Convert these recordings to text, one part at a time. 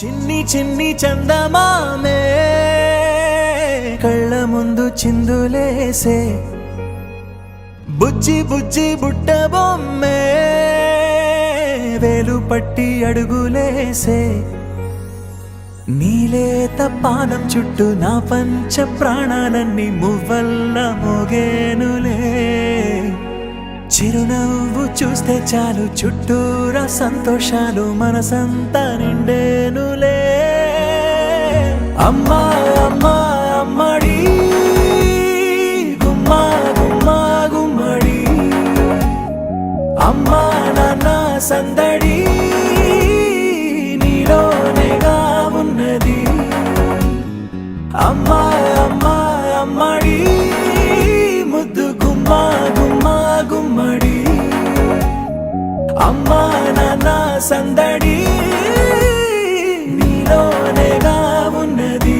చిన్ని చిన్ని చందమామే కళ్ళ ముందు చిందులేసే బుజ్జి బుజ్జి బుట్ట బొమ్మే వేలు పట్టి అడుగులేసే నీలేత పానం చుట్టూ నా పంచ ప్రాణాలన్నీ మువ్వల్ల మోగేనులే చిరునవ్వు చూస్తే చాలు చుట్టూరా సంతోషాలు మనసంతా నిండేనులే అమ్మా అమ్మా అమ్మడి గుమ్మా గుమ్మా గుమ్మడి అమ్మా నాన్న సందడి నీలోనేగా ఉన్నది అమ్మా అమ్మా అమ్మడి ముద్దు గుమ్మా గుమ్మా గుమ్మడి అమ్మా నాన్న సందడి నీలోనేగా ఉన్నది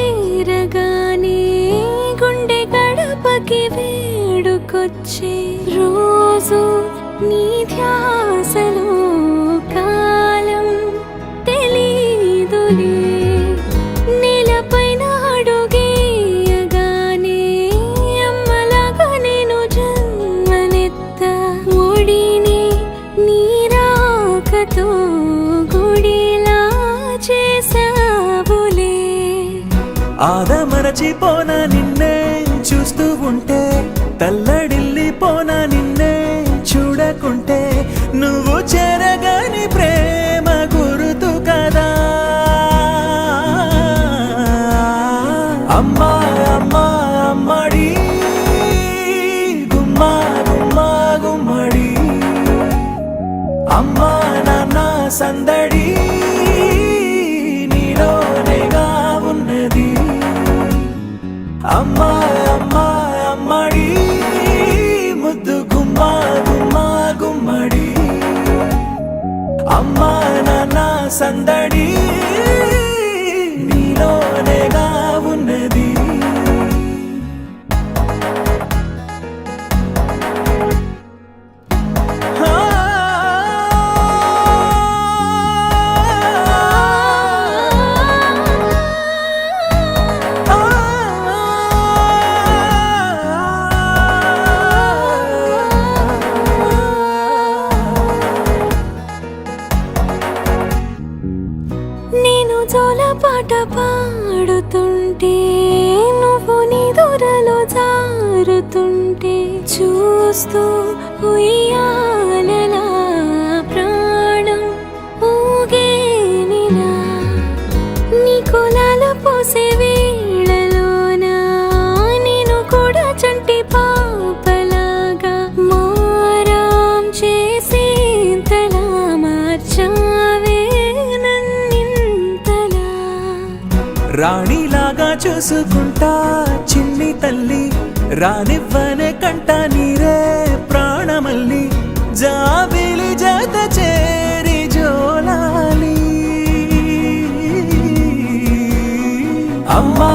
చేరగానే గుండె గడపకి వేడుకొచ్చే రోజు నీ ధ్యాసలో కాలం తెలీదులే నేలపైన అడుగేయగానే అమ్మలాగా నేను జన్మనెత్త ఒడిని నీ రాకతో గుడిలా చేసావులే ఆదమరచిపోనా నిన్నే చూస్తూ ఉంటే తల్లడిల్లిపోనా నిన్నే చూడకుంటే నువ్వు చెరగని ప్రేమ గురుతు కదా అమ్మా అమ్మా అమ్మడి గుమ్మా గుమ్మా గుమ్మడి అమ్మా నాన్న సందడి నీలోనేగా ఉన్నది అమ్మా అమ్మా అమ్మడి ముద్దు గుమ్మా గుమ్మా గుమ్మడి అమ్మా నాన్న సందడి నీలోనేగా ఉన్నది నేను జోలపాట పాడుతుంటే నువ్వు నీ దూరలో జారుతుంటే చూస్తూ ఉయ్యాలలా ప్రాణం ఊగేనిలా నీ కులాల పోసే వేళలోన నేను కూడా చంటి పాపలాగా మారాం చేసేంతలా మార్చావే రాణిలాగా చూసుకుంటా చిన్ని తల్లి రానివ్వనే కంట నీరే ప్రాణమల్లి జాబిలి జత చేరి జోలాలి అమ్మా